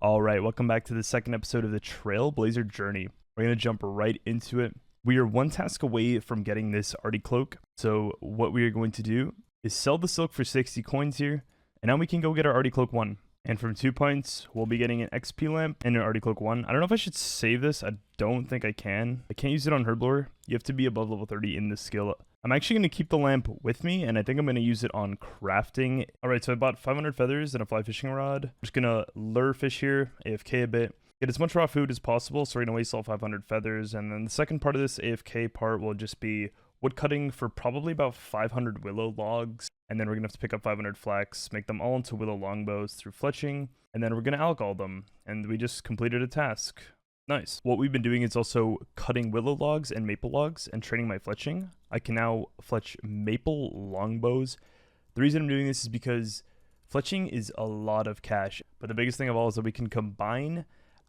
Alright, welcome back to the second episode of the Trailblazer journey. We're going to jump right into it. We are one task away from getting this arty cloak. So what we are going to do is sell the silk for 60 coins here. And now we can go get our arty cloak 1. And from 2 points, we'll be getting an XP lamp and an arty cloak 1. I don't know if I should save this. I don't think I can. I can't use it on Herblore. You have to be above level 30 in this skill. I'm actually going to keep the lamp with me, and I think I'm going to use it on crafting. Alright, so I bought 500 feathers and a fly fishing rod. I'm just going to lure fish here, AFK a bit. Get as much raw food as possible, so we're going to waste all 500 feathers. And then the second part of this AFK part will just be wood cutting for probably about 500 willow logs. And then we're going to have to pick up 500 flax, make them all into willow longbows through fletching. And then we're going to alcohol them. And we just completed a task. Nice. What we've been doing is also cutting willow logs and maple logs and training my fletching. I can now fletch maple longbows. The reason I'm doing this is because fletching is a lot of cash. But the biggest thing of all is that we can combine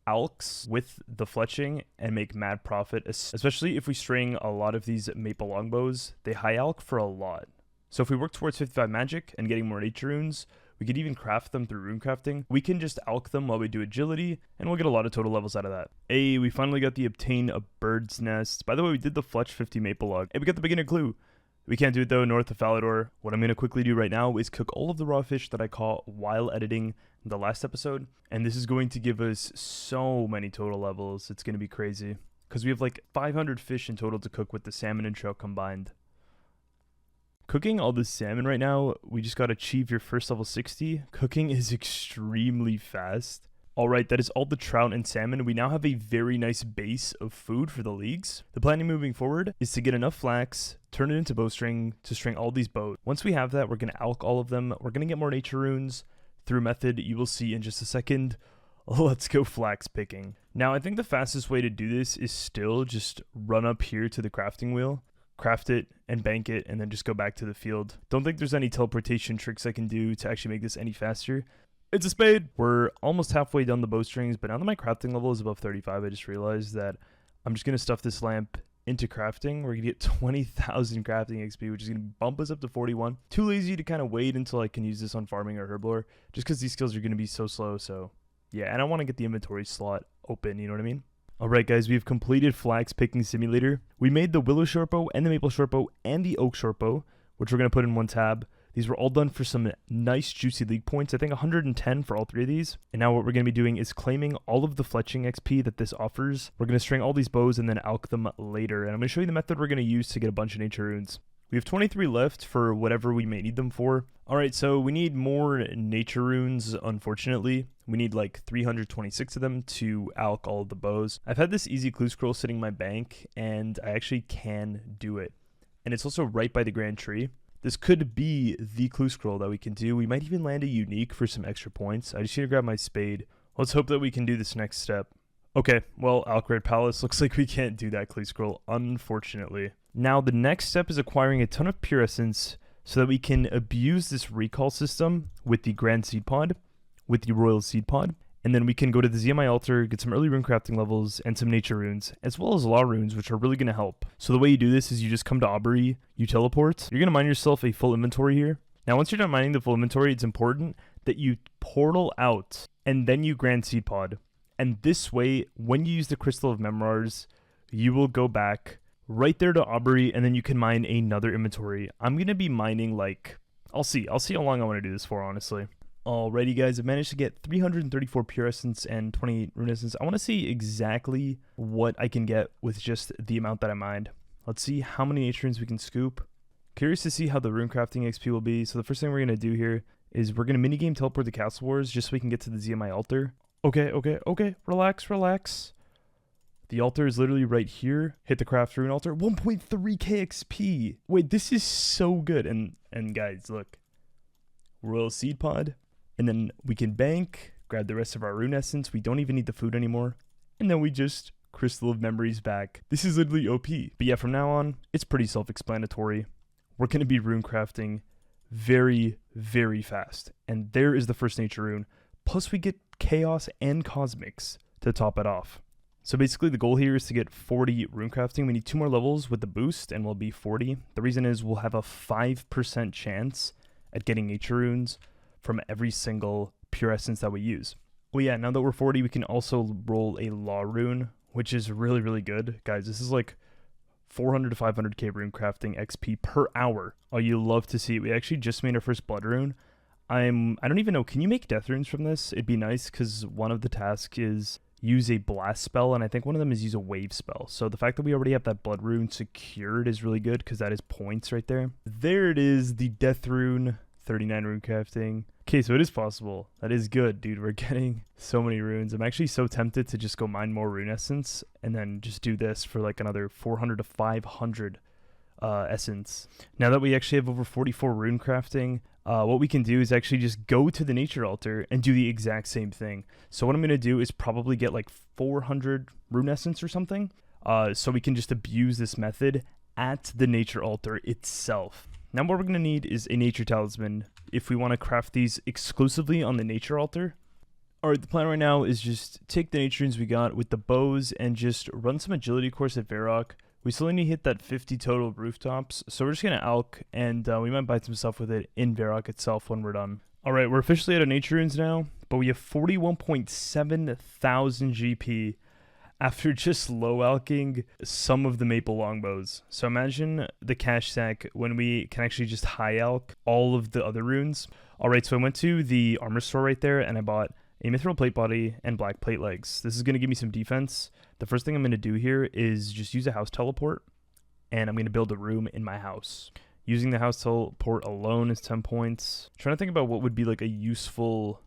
alks with the fletching and make mad profit, especially if we string a lot of these maple longbows. They high alk for a lot. So if we work towards 55 magic and getting more nature runes, we could even craft them through rune crafting. We can just alk them while we do agility, and we'll get a lot of total levels out of that. Hey, we finally got the obtain a bird's nest. By the way, we did the fletch 50 maple log. Hey, we got the beginner clue. We can't do it though, north of Falador. What I'm going to quickly do right now is cook all of the raw fish that I caught while editing the last episode. And this is going to give us so many total levels. It's going to be crazy. Because we have like 500 fish in total to cook with the salmon and trout combined. Cooking all this salmon right now, we just got to achieve your first level 60. Cooking is extremely fast. Alright, that is all the trout and salmon. We now have a very nice base of food for the leagues. The planning moving forward is to get enough flax, turn it into bowstring to string all these bows. Once we have that, we're going to alk all of them. We're going to get more nature runes through method you will see in just a second. Let's go flax picking. Now, I think the fastest way to do this is still just run up here to the crafting wheel, craft it and bank it, and then just go back to the field. Don't think there's any teleportation tricks I can do to actually make this any faster. It's a spade! We're almost halfway done the bowstrings, but now that my crafting level is above 35, I just realized that I'm just going to stuff this lamp into crafting. We're going to get 20,000 crafting XP, which is going to bump us up to 41. Too lazy to kind of wait until I can use this on farming or herblore, just because these skills are going to be so slow, so yeah, and I want to get the inventory slot open, you know what I mean? Alright guys, we've completed flax picking simulator. We made the willow shortbow and the maple shortbow and the oak shortbow, which we're going to put in one tab. These were all done for some nice juicy league points. I think 110 for all 3 of these. And now what we're going to be doing is claiming all of the fletching XP that this offers. We're going to string all these bows and then alk them later. And I'm going to show you the method we're going to use to get a bunch of nature runes. We have 23 left for whatever we may need them for. Alright, so we need more nature runes, unfortunately. We need like 326 of them to alk all of the bows. I've had this easy clue scroll sitting in my bank, and I actually can do it. And it's also right by the grand tree. This could be the clue scroll that we can do. We might even land a unique for some extra points. I just need to grab my spade. Let's hope that we can do this next step. Okay, well, Alkred Palace looks like we can't do that clue scroll, unfortunately. Now, the next step is acquiring a ton of pure essence so that we can abuse this recall system with the Grand Seed Pod, with the Royal Seed Pod, and then we can go to the ZMI altar, get some early rune crafting levels, and some nature runes, as well as law runes, which are really going to help. So the way you do this is you just come to Aubrey, you teleport. You're going to mine yourself a full inventory here. Now, once you're done mining the full inventory, it's important that you portal out, and then you Grand Seed Pod. And this way, when you use the Crystal of Memoirs, you will go back right there to Aubrey, and then you can mine another inventory. I'm going to be mining like, I'll see how long I want to do this for, honestly. Alrighty guys, I've managed to get 334 pure essence and 28 rune essence. I want to see exactly what I can get with just the amount that I mined. Let's see how many nature runes we can scoop. Curious to see how the rune crafting XP will be. So the first thing we're going to do here is we're going to minigame teleport the Castle Wars just so we can get to the ZMI altar. Okay, relax. The altar is literally right here. Hit the craft rune altar. 1.3k XP. Wait, this is so good. And guys, look. Royal Seed Pod. And then we can bank, grab the rest of our rune essence. We don't even need the food anymore. And then we just Crystal of Memories back. This is literally OP. But yeah, from now on, it's pretty self-explanatory. We're going to be rune crafting very, very fast. And there is the first nature rune. Plus we get Chaos and Cosmics to top it off. So basically the goal here is to get 40 rune crafting. We need 2 more levels with the boost and we'll be 40. The reason is we'll have a 5% chance at getting nature runes from every single pure essence that we use. Well, yeah, now that we're 40, we can also roll a law rune, which is really, really good. Guys, this is like 400 to 500k rune crafting XP per hour. Oh, you love to see it. We actually just made our first blood rune. I don't even know, can you make death runes from this? It'd be nice, because one of the tasks is use a blast spell, and I think one of them is use a wave spell. So the fact that we already have that blood rune secured is really good, because that is points right there. There it is, the death rune, 39 rune crafting. Okay, so it is possible. That is good, dude. We're getting so many runes. I'm actually so tempted to just go mine more rune essence and then just do this for like another 400 to 500 essence. Now that we actually have over 44 rune crafting, what we can do is actually just go to the nature altar and do the exact same thing. So what I'm going to do is probably get like 400 rune essence or something, so we can just abuse this method at the nature altar itself. Now what we're going to need is a nature talisman if we want to craft these exclusively on the nature altar. Alright, the plan right now is just take the nature runes we got with the bows and just run some agility course at Varrock. We still need to hit that 50 total rooftops, so we're just going to alch, and we might buy some stuff with it in Varrock itself when we're done. Alright, we're officially out of nature runes now, but we have 41.7 thousand GP after just low alching some of the maple longbows. So imagine the cash sack when we can actually just high alch all of the other runes. Alright, so I went to the armor store right there and I bought a mithril plate body and black plate legs. This is going to give me some defense. The first thing I'm going to do here is just use a house teleport, and I'm going to build a room in my house. Using the house teleport alone is 10 points. I'm trying to think about what would be like a useful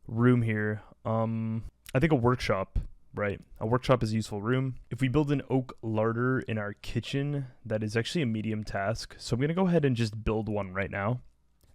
room here. I think a workshop. Right, a workshop is a useful room. If we build an oak larder in our kitchen, that is actually a medium task. So I'm going to go ahead and just build one right now,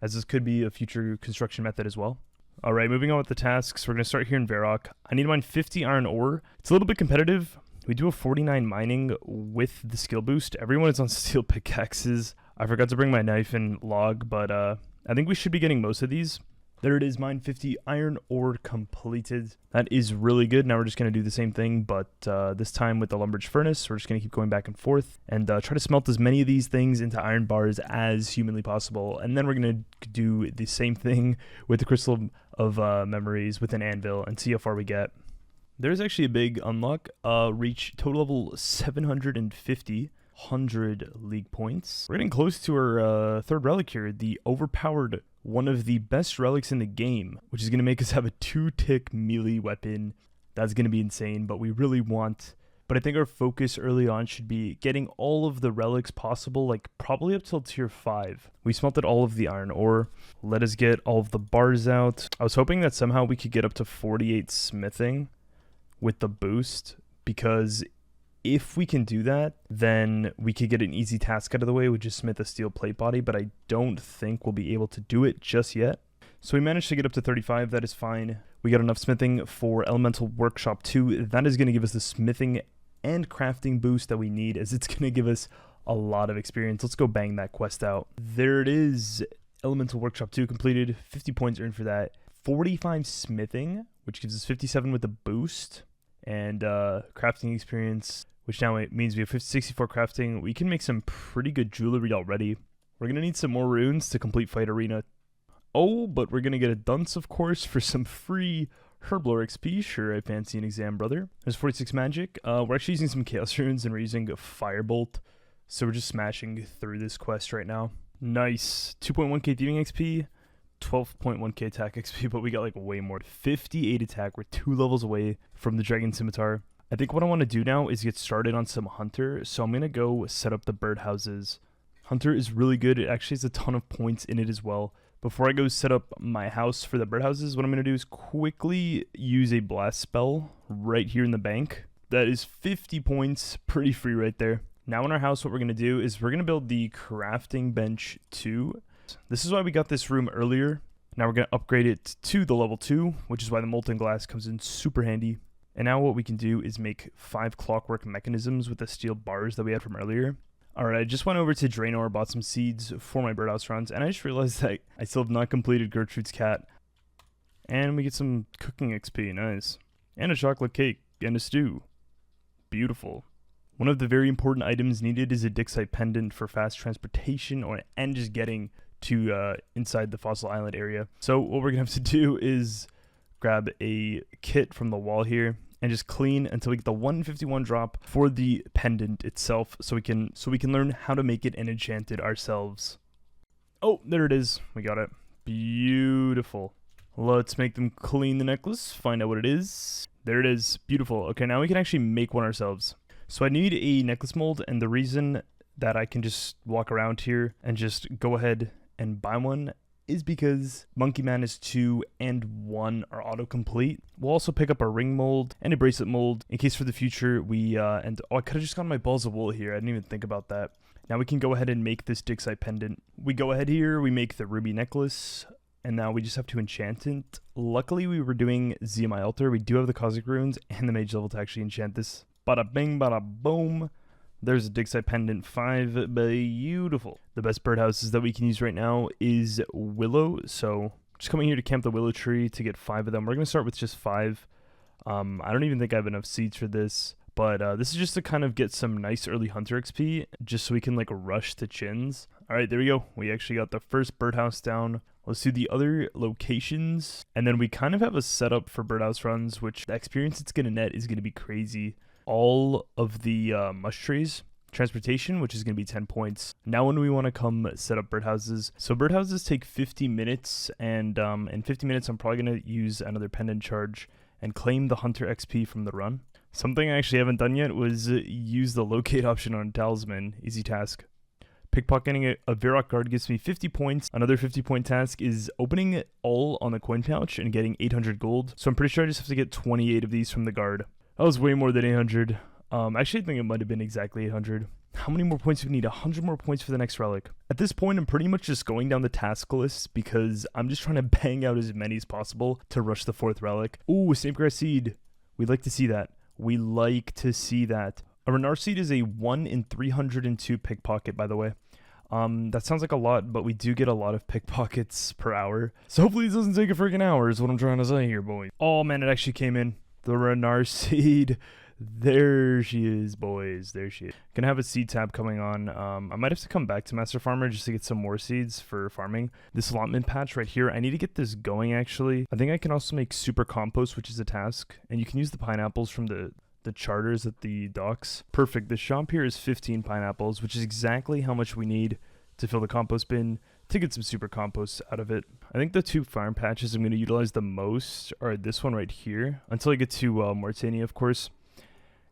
as this could be a future construction method as well. Alright, moving on with the tasks. We're going to start here in Varrock. I need to mine 50 iron ore. It's a little bit competitive. We do a 49 mining with the skill boost. Everyone is on steel pickaxes. I forgot to bring my knife and log, but I think we should be getting most of these. There it is, mine 50 iron ore completed. That is really good. Now we're just going to do the same thing, but this time with the lumberage furnace. We're just going to keep going back and forth and try to smelt as many of these things into iron bars as humanly possible. And then we're going to do the same thing with the crystal of memories with an anvil and see how far we get. There's actually a big unlock. Reach total level 750. 100 league points. We're getting close to our third relic here, the overpowered, one of the best relics in the game, which is going to make us have a 2-tick melee weapon. That's going to be insane, but we really want... But I think our focus early on should be getting all of the relics possible, like probably up till tier 5. We smelted all of the iron ore. Let us get all of the bars out. I was hoping that somehow we could get up to 48 smithing with the boost, because if we can do that, then we could get an easy task out of the way, which is smith a steel plate body, but I don't think we'll be able to do it just yet. So we managed to get up to 35, that is fine. We got enough smithing for Elemental Workshop 2. That is going to give us the smithing and crafting boost that we need, as it's going to give us a lot of experience. Let's go bang that quest out. There it is, Elemental Workshop 2 completed, 50 points earned for that. 45 smithing, which gives us 57 with the boost, and crafting experience, which now means we have 64 crafting. We can make some pretty good jewelry already. We're going to need some more runes to complete Fight Arena. Oh, but we're going to get a dunce, of course, for some free Herblore XP. Sure, I fancy an exam, brother. There's 46 magic. We're actually using some Chaos runes, and we're using a Firebolt. So we're just smashing through this quest right now. Nice. 2.1k thieving XP, 12.1k attack XP, but we got like way more. 58 attack. We're 2 levels away from the Dragon Scimitar. I think what I want to do now is get started on some Hunter, so I'm going to go set up the birdhouses. Hunter is really good. It actually has a ton of points in it as well. Before I go set up my house for the birdhouses, what I'm going to do is quickly use a blast spell right here in the bank. That is 50 points, pretty free right there. Now in our house, what we're going to do is we're going to build the crafting bench 2. This is why we got this room earlier. Now we're going to upgrade it to the level 2, which is why the molten glass comes in super handy. And now what we can do is make 5 clockwork mechanisms with the steel bars that we had from earlier. Alright, I just went over to Draenor, bought some seeds for my birdhouse runs, and I just realized that I still have not completed Gertrude's cat. And we get some cooking XP, nice. And a chocolate cake, and a stew. Beautiful. One of the very important items needed is a Dixite pendant for fast transportation and just getting to inside the Fossil Island area. So what we're going to have to do is grab a kit from the wall here, and just clean until we get the 151 drop for the pendant itself, so we can learn how to make it and enchant it ourselves. Oh, there it is. We got it. Beautiful. Let's make them clean the necklace, find out what it is. There it is. Beautiful. Okay, now we can actually make one ourselves. So I need a necklace mold, and the reason that I can just walk around here and just go ahead and buy one is because Monkey Man is 2 and 1 are autocomplete. We'll also pick up a ring mold and a bracelet mold in case for the future we, I could have just gotten my balls of wool here. I didn't even think about that. Now we can go ahead and make this Dixite pendant. We go ahead here, we make the ruby necklace, and now we just have to enchant it. Luckily we were doing ZMI altar. We do have the cosmic runes and the mage level to actually enchant this. Bada bing, bada boom. There's a Dixite pendant 5, beautiful. The best birdhouses that we can use right now is willow. So just coming here to camp the willow tree to get 5 of them. We're gonna start with just 5. I don't even think I have enough seeds for this, but this is just to kind of get some nice early hunter XP, just so we can like rush to chins. All right, there we go. We actually got the first birdhouse down. Let's do the other locations, and then we kind of have a setup for birdhouse runs, which the experience it's gonna net is gonna be crazy. All of the mush trees, transportation, which is going to be 10 points. Now when we want to come set up birdhouses, so birdhouses take 50 minutes, and in 50 minutes I'm probably going to use another pendant charge and claim the hunter XP from the run. Something I actually haven't done yet was use the locate option on talisman. Easy task. Pickpocketing a Varrock guard gives me 50 points. Another 50-point task is opening it all on the coin pouch and getting 800 gold. So I'm pretty sure I just have to get 28 of these from the guard. That was way more than 800. Actually, I think it might have been exactly 800. How many more points do we need? 100 more points for the next relic. At this point, I'm pretty much just going down the task list because I'm just trying to bang out as many as possible to rush the 4th relic. Ooh, snapegrass seed. We'd like to see that. We like to see that. A Renar seed is a 1 in 302 pickpocket, by the way. That sounds like a lot, but we do get a lot of pickpockets per hour. So hopefully this doesn't take a freaking hour is what I'm trying to say here, boys. Oh man, it actually came in. The Renar seed. There she is, boys. There she is. Gonna have a seed tab coming on. I might have to come back to Master Farmer just to get some more seeds for farming. This allotment patch right here, I need to get this going actually. I think I can also make super compost, which is a task. And you can use the pineapples from the charters at the docks. Perfect. The shop here is 15 pineapples, which is exactly how much we need to fill the compost bin to get some super compost out of it. I think the 2 farm patches I'm going to utilize the most are this one right here, until I get to Mortania, of course,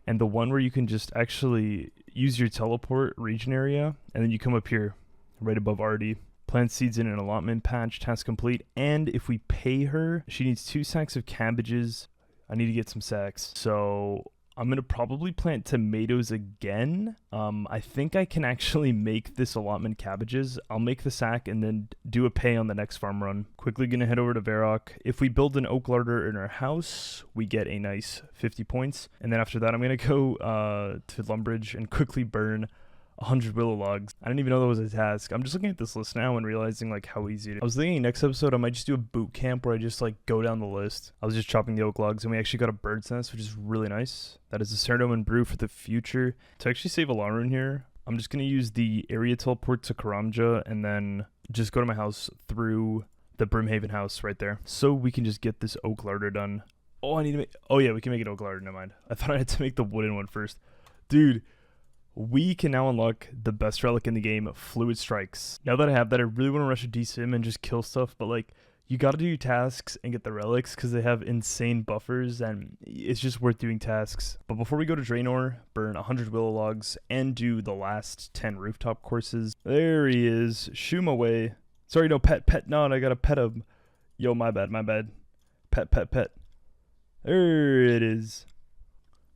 and the one where you can just actually use your teleport region area, and then you come up here, right above Artie, plant seeds in an allotment patch, task complete, and if we pay her, she needs 2 sacks of cabbages. I need to get some sacks, so I'm going to probably plant tomatoes again. I think I can actually make this allotment cabbages. I'll make the sack and then do a pay on the next farm run. Quickly going to head over to Varrock. If we build an oak larder in our house, we get a nice 50 points. And then after that, I'm going to go to Lumbridge and quickly burn 100 willow logs. I didn't even know that was a task. I'm just looking at this list now and realizing like how easy it is. I was thinking next episode I might just do a boot camp where I just like go down the list. I was just chopping the oak logs and we actually got a bird's nest, which is really nice. That is a Cerumen brew for the future. To actually save a long rune here, I'm just going to use the area teleport to Karamja and then just go to my house through the Brimhaven house right there. So we can just get this oak larder done. Oh, I need to make... Oh yeah, we can make an oak larder. Never mind. I thought I had to make the wooden one first. Dude, we can now unlock the best relic in the game, Fluid Strikes. Now that I have that, I really want to rush a decim and just kill stuff, but like, you gotta do your tasks and get the relics because they have insane buffers and it's just worth doing tasks. But before we go to Draenor, burn 100 willow logs and do the last 10 rooftop courses. There he is. Shoo him away. Sorry, no, pet, not. I gotta pet him. Yo, my bad. Pet. There it is.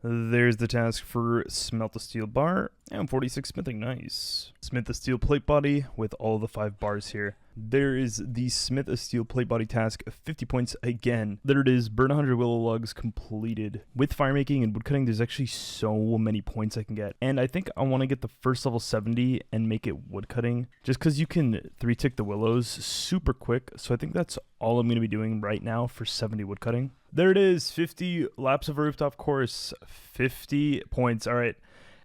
There's the task for smelt a steel bar and 46 smithing. Nice. Smith a steel plate body with all the 5 bars here. There is the smith a steel plate body task, 50 points again. There it is, burn 100 willow logs completed. With firemaking and woodcutting, there's actually so many points I can get. And I think I want to get the first level 70 and make it woodcutting, just because you can 3-tick the willows super quick. So I think that's all I'm going to be doing right now for 70 woodcutting. There it is, 50 laps of a rooftop course, 50 points. All right.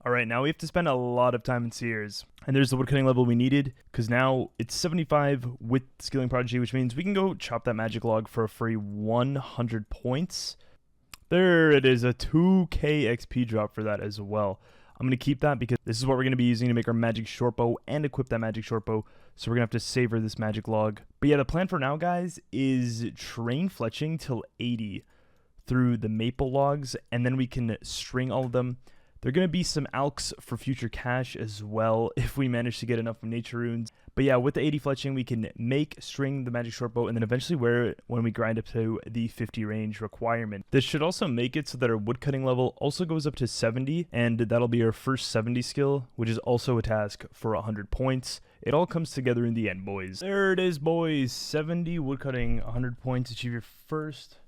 All right, now we have to spend a lot of time in Sears. And there's the woodcutting level we needed, because now it's 75 with Skilling Prodigy, which means we can go chop that magic log for a free 100 points. There it is, a 2k XP drop for that as well. I'm going to keep that because this is what we're going to be using to make our magic short bow and equip that magic short bow. So we're going to have to savor this magic log. But yeah, the plan for now, guys, is train fletching till 80 through the maple logs, and then we can string all of them. There are going to be some alks for future cash as well if we manage to get enough nature runes. But yeah, with the 80 fletching, we can string the magic short bow and then eventually wear it when we grind up to the 50 range requirement. This should also make it so that our woodcutting level also goes up to 70, and that'll be our first 70 skill, which is also a task for 100 points. It all comes together in the end, boys. There it is, boys. 70 woodcutting, 100 points. Achieve your first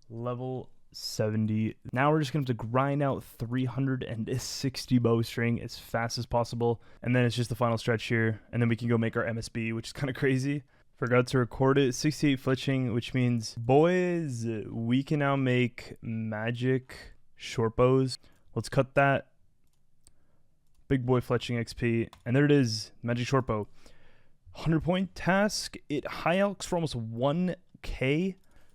level 70. Now we're just going to have to grind out 360 bowstring as fast as possible, and then it's just the final stretch here, and then we can go make our MSB, which is kind of crazy. Forgot to record it. 68 fletching, which means, boys, we can now make magic short bows. Let's cut that. Big boy fletching XP, and there it is, magic short bow. 100 point task. It high alks for almost 1k.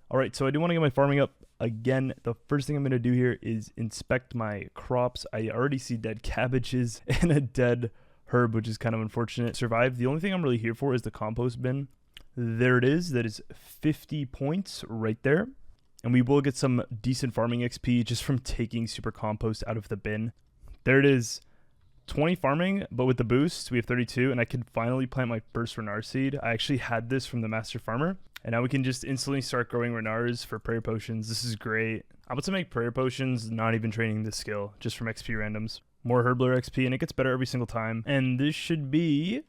All right, so I do want to get my farming up. Again, the first thing I'm going to do here is inspect my crops. I already see dead cabbages and a dead herb, which is kind of unfortunate. Survived. The only thing I'm really here for is the compost bin. There it is. That is 50 points right there. And we will get some decent farming XP just from taking super compost out of the bin. There it is. 20 farming, but with the boost, we have 32, and I can finally plant my first Renar seed. I actually had this from the Master Farmer, and now we can just instantly start growing Renars for prayer potions. This is great. I'm about to make prayer potions, not even training this skill, just from XP randoms. More Herbler XP, and it gets better every single time. And this should be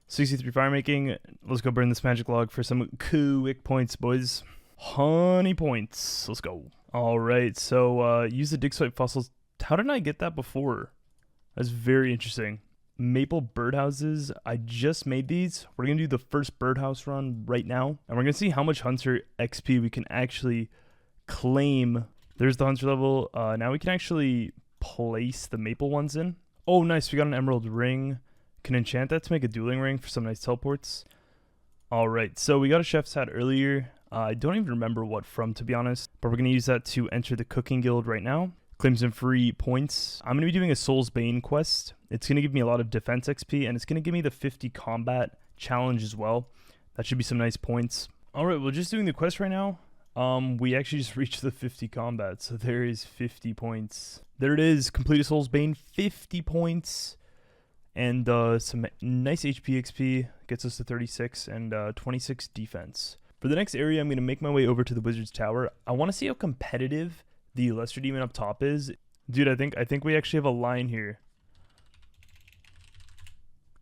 63 fire making. Let's go burn this magic log for some quick points, boys. Honey points. Let's go. All right, so use the decimate fossils. How did I get that before? That's very interesting. Maple birdhouses. I just made these. We're going to do the first birdhouse run right now. And we're going to see how much hunter XP we can actually claim. There's the hunter level. Now we can actually place the maple ones in. Oh, nice. We got an emerald ring. Can enchant that to make a dueling ring for some nice teleports. All right. So we got a chef's hat earlier. I don't even remember what from, to be honest. But we're going to use that to enter the cooking guild right now. Claim some free points. I'm going to be doing a Soul's Bane quest. It's going to give me a lot of defense XP, and it's going to give me the 50 combat challenge as well. That should be some nice points. All right, we're just doing the quest right now. We actually just reached the 50 combat, so there is 50 points. There it is. Complete a Soul's Bane, 50 points. And some nice HP XP. Gets us to 36 and 26 defense. For the next area, I'm going to make my way over to the Wizard's Tower. I want to see how competitive the Lesser Demon up top is. Dude, I think we actually have a line here.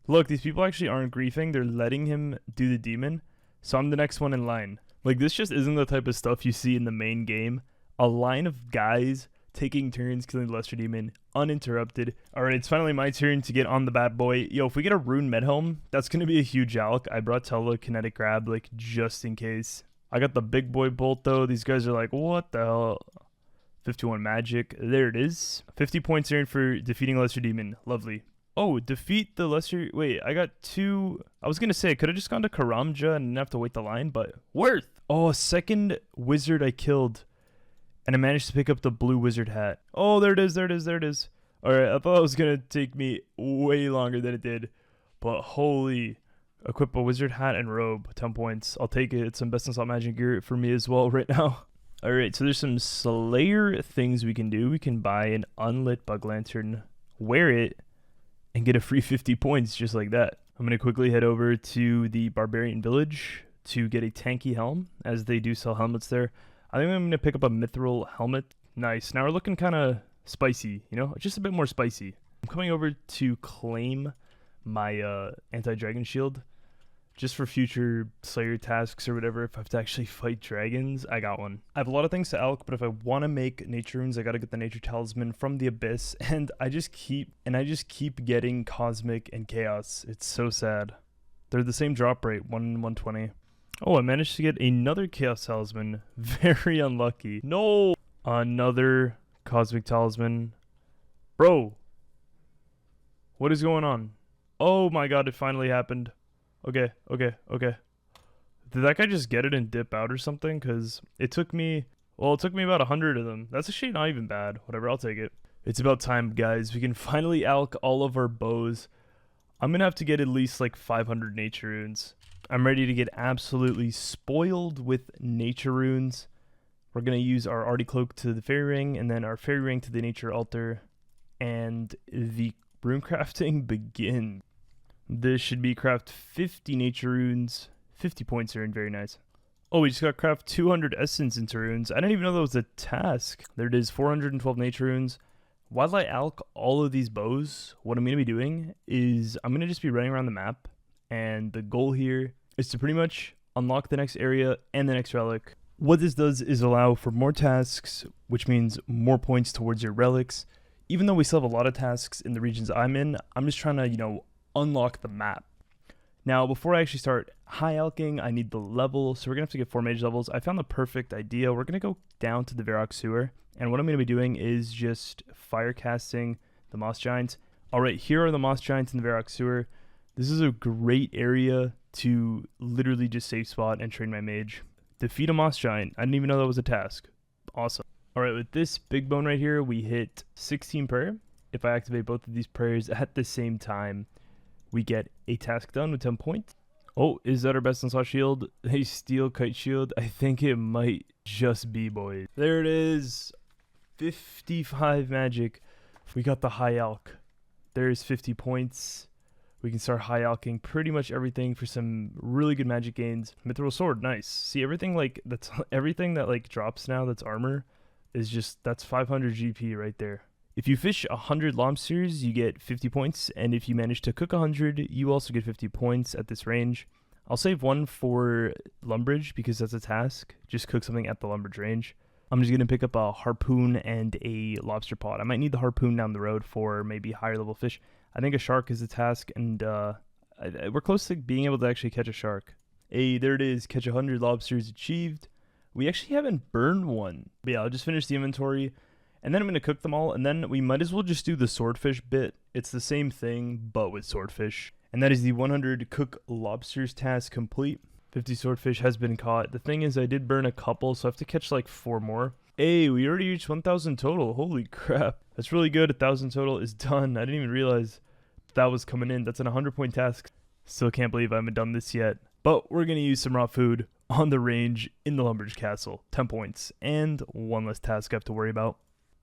Look, these people actually aren't griefing. They're letting him do the demon. So I'm the next one in line. Like, this just isn't the type of stuff you see in the main game. A line of guys taking turns killing the Lesser Demon uninterrupted. Alright, it's finally my turn to get on the bad boy. Yo, if we get a Rune Medhelm, that's going to be a huge alk. I brought telekinetic grab, like, just in case. I got the big boy bolt, though. These guys are like, what the hell? 51 magic. There it is. 50 points earned for defeating Lesser Demon. Lovely. Oh, defeat the Lesser... Wait, I got 2... I was going to say, I could have just gone to Karamja and didn't have to wait the line, but... Worth! Oh, a second wizard I killed. And I managed to pick up the blue wizard hat. Oh, there it is, there it is, there it is. Alright, I thought it was going to take me way longer than it did. But holy... Equip a wizard hat and robe. 10 points. I'll take it. It's some best in slot magic gear for me as well right now. Alright, so there's some Slayer things we can do. We can buy an unlit bug lantern, wear it, and get a free 50 points just like that. I'm going to quickly head over to the Barbarian Village to get a tanky helm, as they do sell helmets there. I think I'm going to pick up a mithril helmet. Nice. Now we're looking kind of spicy, you know, just a bit more spicy. I'm coming over to claim my anti-dragon shield. Just for future Slayer tasks or whatever, if I have to actually fight dragons, I got one. I have a lot of things to alk, but if I want to make nature runes, I gotta get the nature talisman from the abyss, and I just keep getting cosmic and chaos. It's so sad. They're the same drop rate, 1 in 120. Oh, I managed to get another chaos talisman. Very unlucky. No! Another cosmic talisman. Bro! What is going on? Oh my god, it finally happened. Okay. Did that guy just get it and dip out or something? Because it took me about 100 of them. That's actually not even bad. Whatever, I'll take it. It's about time, guys. We can finally alch all of our bows. I'm going to have to get at least like 500 nature runes. I'm ready to get absolutely spoiled with nature runes. We're going to use our Arty Cloak to the Fairy Ring, and then our Fairy Ring to the Nature Altar. And the rune crafting begins. This should be craft 50 nature runes. 50 points are in, very nice. Oh, we just got craft 200 essence into runes. I didn't even know that was a task. There it is, 412 nature runes. While I alch all of these bows, what I'm going to be doing is I'm going to just be running around the map. And the goal here is to pretty much unlock the next area and the next relic. What this does is allow for more tasks, which means more points towards your relics. Even though we still have a lot of tasks in the regions I'm in, I'm just trying to, unlock the map. Now, before I actually start high alching, I need the level, so we're going to have to get 4 mage levels. I found the perfect idea. We're going to go down to the Varrock Sewer, and what I'm going to be doing is just fire casting the Moss Giants. Alright, here are the Moss Giants in the Varrock Sewer. This is a great area to literally just safe spot and train my mage. Defeat a Moss Giant. I didn't even know that was a task. Awesome. Alright, with this big bone right here, we hit 16 prayer. If I activate both of these prayers at the same time, we get a task done with 10 points. Oh, is that our best on slot shield? A steel kite shield? I think it might just be, boys. There it is. 55 magic. We got the high alch. There's 50 points. We can start high alching pretty much everything for some really good magic gains. Mithril sword, nice. See, everything that drops now that's armor is just, that's 500 GP right there. If you fish 100 lobsters, you get 50 points, and if you manage to cook 100, you also get 50 points at this range. I'll save one for Lumbridge because that's a task. Just cook something at the Lumbridge range. I'm just going to pick up a harpoon and a lobster pot. I might need the harpoon down the road for maybe higher level fish. I think a shark is a task, and we're close to being able to actually catch a shark. Hey, there it is. Catch 100 lobsters achieved. We actually haven't burned one. But yeah, I'll just finish the inventory. And then I'm going to cook them all, and then we might as well just do the swordfish bit. It's the same thing, but with swordfish. And that is the 100 cook lobsters task complete. 50 swordfish has been caught. The thing is, I did burn a couple, so I have to catch like 4 more. Hey, we already reached 1,000 total. Holy crap. That's really good. 1,000 total is done. I didn't even realize that was coming in. That's an 100-point task. Still can't believe I haven't done this yet. But we're going to use some raw food on the range in the Lumbridge Castle. 10 points. And one less task I have to worry about.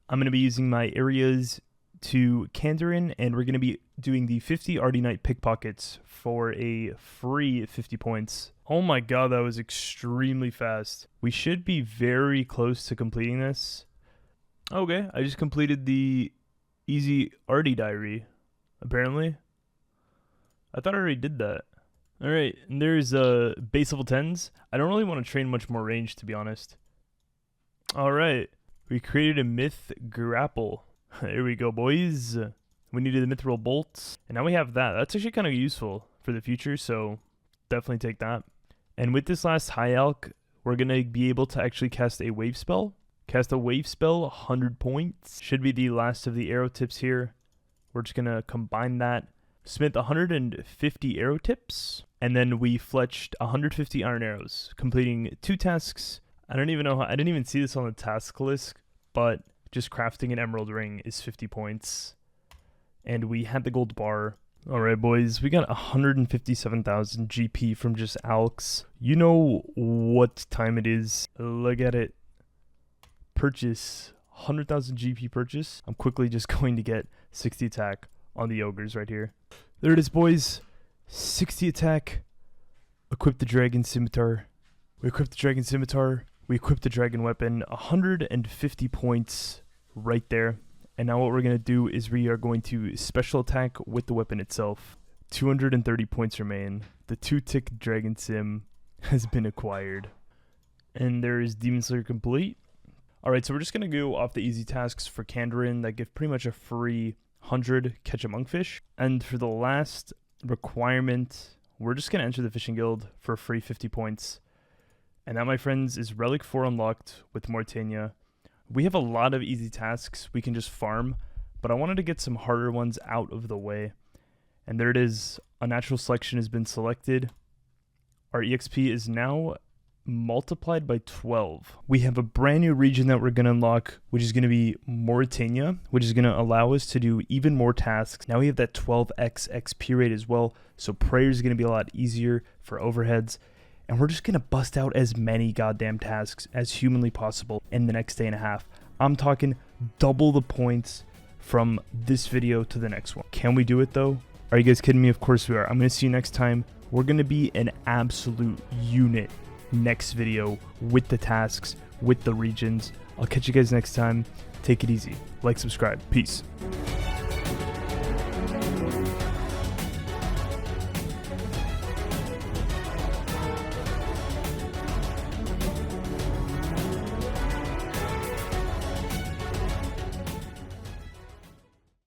I'm going to be using my areas to Kandarin, and we're going to be doing the 50 Arty Knight pickpockets for a free 50 points. Oh my god, that was extremely fast. We should be very close to completing this. Okay, I just completed the easy Arty diary, apparently. I thought I already did that. Alright, and there's base level 10s. I don't really want to train much more range, to be honest. Alright. We created a myth grapple. There we go, boys. We needed the mithril bolts, and now we have that. That's actually kind of useful for the future, so definitely take that. And with this last high alch, we're going to be able to actually cast a wave spell. Cast a wave spell, 100 points. Should be the last of the arrow tips here. We're just going to combine that. Smith 150 arrow tips, and then we fletched 150 iron arrows, completing 2 tasks. I don't even know how, I didn't even see this on the task list, but just crafting an emerald ring is 50 points. And we had the gold bar. Alright, boys, we got 157,000 GP from just alchs. You know what time it is. Look at it. Purchase. 100,000 GP purchase. I'm quickly just going to get 60 attack on the ogres right here. There it is, boys. 60 attack. Equip the dragon scimitar. We equip the dragon scimitar. We equip the dragon weapon. 150 points right there. And now what we're going to do is we are going to special attack with the weapon itself. 230 points remain. The 2-tick dragon sim has been acquired. And there is Demon Slayer complete. Alright, so we're just going to go off the easy tasks for Kandarin that give pretty much a free 100 catch a monkfish. And for the last requirement, we're just going to enter the fishing guild for a free 50 points. And that, my friends, is Relic 4 unlocked with Mortania. We have a lot of easy tasks we can just farm, but I wanted to get some harder ones out of the way. And there it is. Unnatural selection has been selected. Our EXP is now multiplied by 12. We have a brand new region that we're going to unlock, which is going to be Mauritania, which is going to allow us to do even more tasks. Now we have that 12x XP rate as well, so prayer is going to be a lot easier for overheads. And we're just going to bust out as many goddamn tasks as humanly possible in the next day and a half. I'm talking double the points from this video to the next one. Can we do it though? Are you guys kidding me? Of course we are. I'm going to see you next time. We're going to be an absolute unit next video with the tasks, with the regions. I'll catch you guys next time. Take it easy. Like, subscribe. Peace.